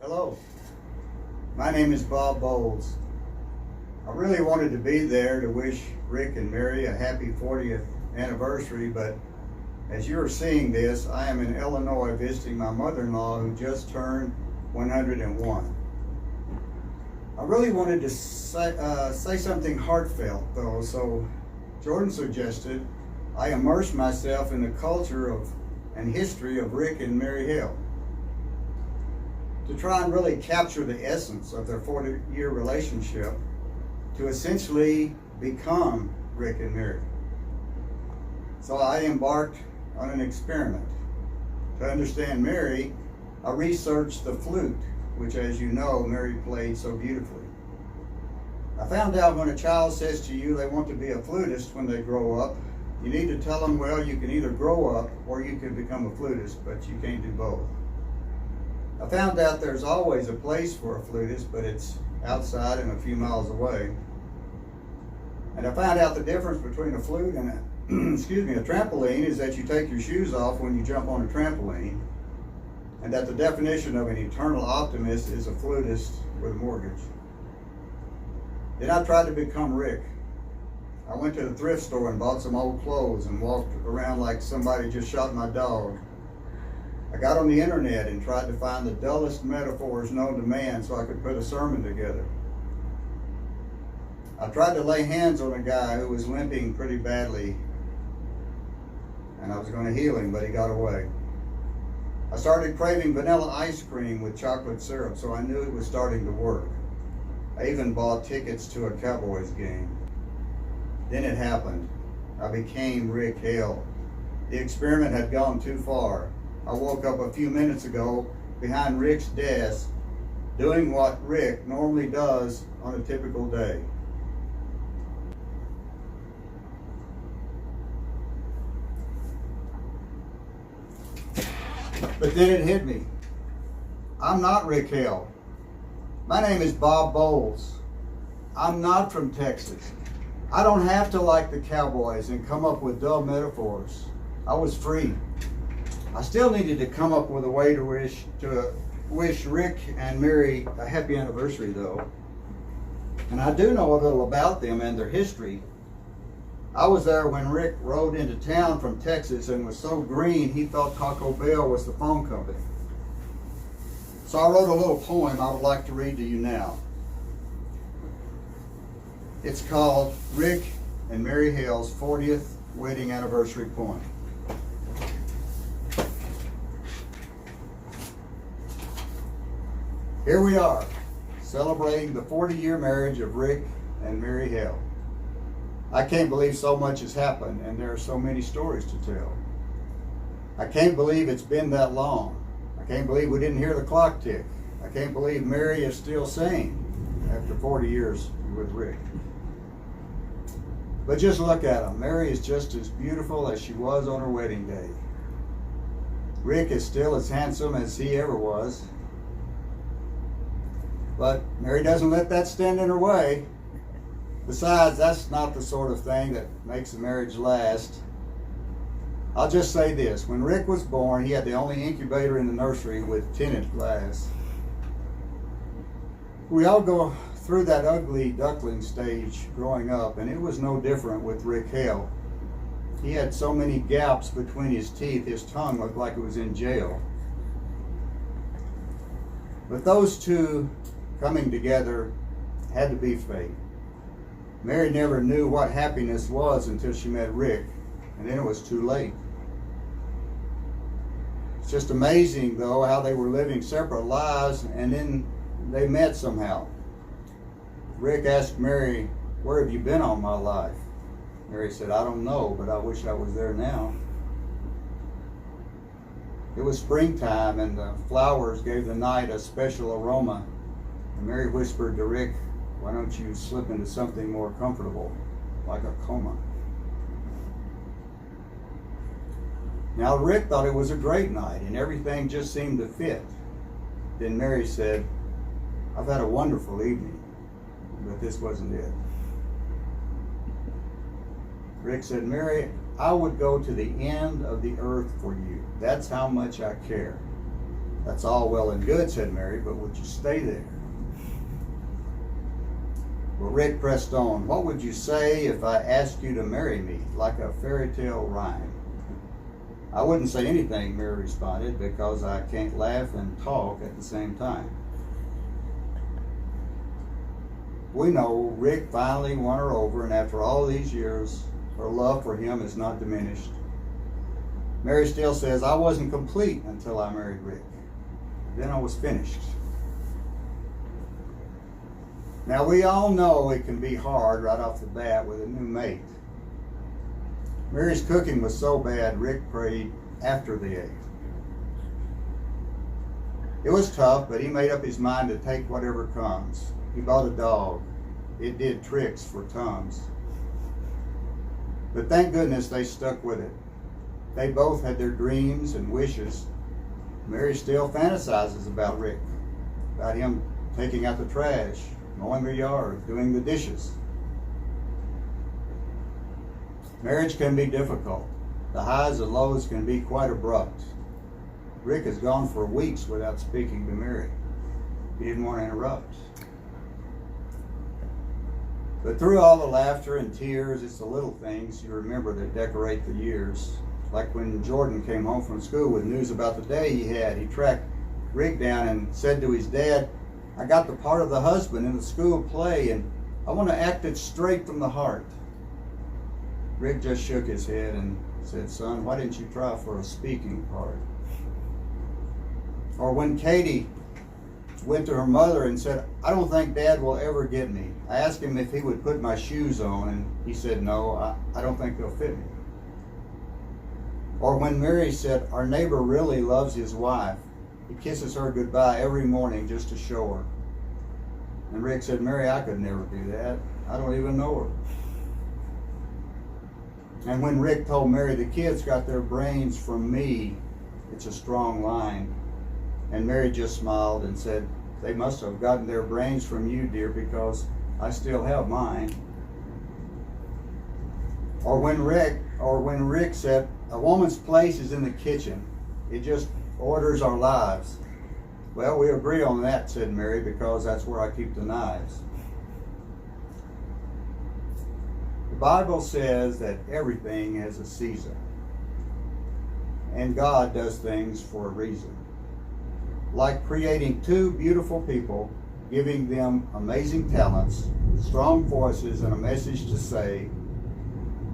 Hello, my name is Bob Bowles. I really wanted to be there to wish Rick and Mary a happy 40th anniversary, but as you're seeing this, I am in Illinois visiting my mother-in-law who just turned 101. I really wanted to say something heartfelt though, so Jordan suggested I immerse myself in the culture and history of Rick and Mary Hale, to try and really capture the essence of their 40-year relationship, to essentially become Rick and Mary. So I embarked on an experiment. To understand Mary, I researched the flute, which, as you know, Mary played so beautifully. I found out when a child says to you they want to be a flutist when they grow up, you need to tell them, well, you can either grow up or you can become a flutist, but you can't do both. I found out there's always a place for a flutist, but it's outside and a few miles away. And I found out the difference between a flute and a trampoline is that you take your shoes off when you jump on a trampoline, and that the definition of an eternal optimist is a flutist with a mortgage. Then I tried to become Rick. I went to the thrift store and bought some old clothes and walked around like somebody just shot my dog. I got on the internet and tried to find the dullest metaphors known to man so I could put a sermon together. I tried to lay hands on a guy who was limping pretty badly, and I was going to heal him, but he got away. I started craving vanilla ice cream with chocolate syrup, so I knew it was starting to work. I even bought tickets to a Cowboys game. Then it happened. I became Rick Hale. The experiment had gone too far. I woke up a few minutes ago behind Rick's desk doing what Rick normally does on a typical day. But then it hit me. I'm not Rick Hale. My name is Bob Bowles. I'm not from Texas. I don't have to like the Cowboys and come up with dull metaphors. I was free. I still needed to come up with a way to wish Rick and Mary a happy anniversary though. And I do know a little about them and their history. I was there when Rick rode into town from Texas and was so green he thought Taco Bell was the phone company. So I wrote a little poem I would like to read to you now. It's called Rick and Mary Hale's 40th Wedding Anniversary Poem. Here we are, celebrating the 40-year marriage of Rick and Mary Hale. I can't believe so much has happened and there are so many stories to tell. I can't believe it's been that long. I can't believe we didn't hear the clock tick. I can't believe Mary is still sane after 40 years with Rick. But just look at them. Mary is just as beautiful as she was on her wedding day. Rick is still as handsome as he ever was. But Mary doesn't let that stand in her way. Besides, that's not the sort of thing that makes a marriage last. I'll just say this. When Rick was born, he had the only incubator in the nursery with tinted glass. We all go through that ugly duckling stage growing up, and it was no different with Rick Hale. He had so many gaps between his teeth, his tongue looked like it was in jail. But those two coming together had to be fate. Mary never knew what happiness was until she met Rick, and then it was too late. It's just amazing, though, how they were living separate lives, and then they met somehow. Rick asked Mary, "Where have you been all my life?" Mary said, "I don't know, but I wish I was there now." It was springtime, and the flowers gave the night a special aroma. And Mary whispered to Rick, "Why don't you slip into something more comfortable, like a coma?" Now Rick thought it was a great night, and everything just seemed to fit. Then Mary said, "I've had a wonderful evening, but this wasn't it." Rick said, "Mary, I would go to the end of the earth for you. That's how much I care." That's all well and good, said Mary, but would you stay there? Well, Rick pressed on. What would you say if I asked you to marry me, like a fairy tale rhyme? I wouldn't say anything, Mary responded, because I can't laugh and talk at the same time. We know Rick finally won her over, and after all these years, her love for him is not diminished. Mary still says, I wasn't complete until I married Rick. Then I was finished. Now, we all know it can be hard right off the bat with a new mate. Mary's cooking was so bad, Rick prayed after they ate. It was tough, but he made up his mind to take whatever comes. He bought a dog. It did tricks for Tums. But thank goodness they stuck with it. They both had their dreams and wishes. Mary still fantasizes about Rick, about him taking out the trash, mowing the yard, doing the dishes. Marriage can be difficult. The highs and lows can be quite abrupt. Rick has gone for weeks without speaking to Mary. He didn't want to interrupt. But through all the laughter and tears, it's the little things you remember that decorate the years. Like when Jordan came home from school with news about the day he had, he tracked Rick down and said to his dad, I got the part of the husband in the school play and I want to act it straight from the heart. Rick just shook his head and said, son, why didn't you try for a speaking part? Or when Katie went to her mother and said, I don't think Dad will ever get me. I asked him if he would put my shoes on and he said, no, I don't think they'll fit me. Or when Mary said, our neighbor really loves his wife. He kisses her goodbye every morning just to show her. And Rick said, Mary, I could never do that. I don't even know her. And when Rick told Mary, the kids got their brains from me, it's a strong line. And Mary just smiled and said, they must have gotten their brains from you, dear, because I still have mine. Or when Rick said, a woman's place is in the kitchen. It just orders our lives. Well, we agree on that, said Mary, because that's where I keep the knives. The Bible says that everything has a season. And God does things for a reason. Like creating two beautiful people, giving them amazing talents, strong voices, and a message to say,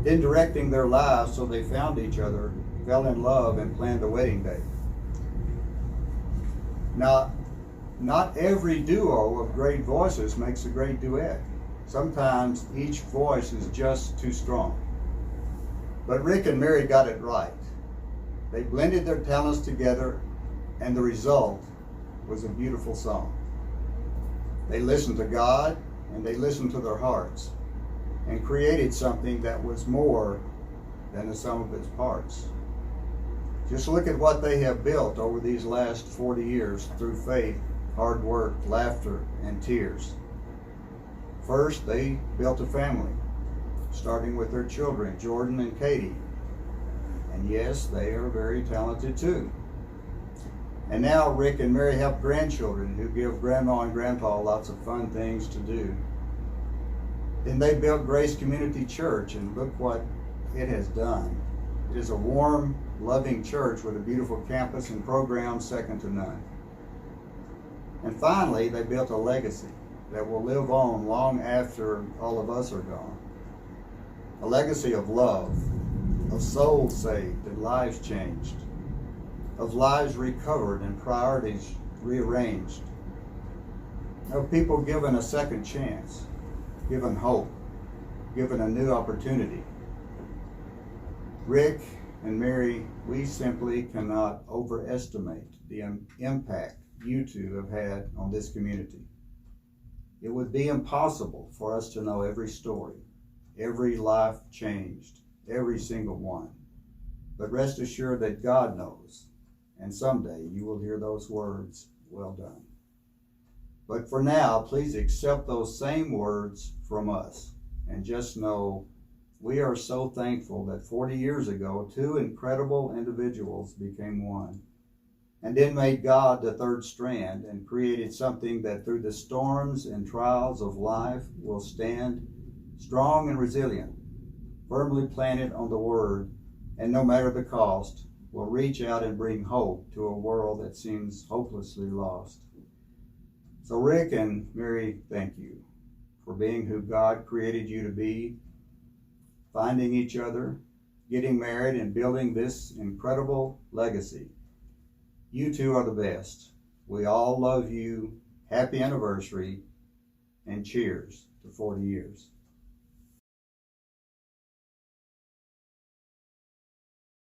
then directing their lives so they found each other, fell in love, and planned a wedding day. Now, not every duo of great voices makes a great duet. Sometimes each voice is just too strong. But Rick and Mary got it right. They blended their talents together, and the result was a beautiful song. They listened to God, and they listened to their hearts, and created something that was more than the sum of its parts. Just look at what they have built over these last 40 years through faith, hard work, laughter, and tears. First, they built a family, starting with their children, Jordan and Katie. And yes, they are very talented too. And now Rick and Mary have grandchildren who give Grandma and Grandpa lots of fun things to do. Then they built Grace Community Church, and look what it has done. It is a warm, loving church with a beautiful campus and programs second to none. And finally, they built a legacy that will live on long after all of us are gone. A legacy of love, of souls saved and lives changed, of lives recovered and priorities rearranged, of people given a second chance, given hope, given a new opportunity. Rick and Mary, we simply cannot overestimate the impact you two have had on this community. It would be impossible for us to know every story, every life changed, every single one. But rest assured that God knows, and someday you will hear those words, well done. But for now, please accept those same words from us, and just know we are so thankful that 40 years ago, two incredible individuals became one. and then made God the third strand and created something that through the storms and trials of life will stand strong and resilient, firmly planted on the Word, and no matter the cost, will reach out and bring hope to a world that seems hopelessly lost. So Rick and Mary, thank you for being who God created you to be, finding each other, getting married, and building this incredible legacy. You two are the best. We all love you. Happy anniversary, and cheers to 40 years.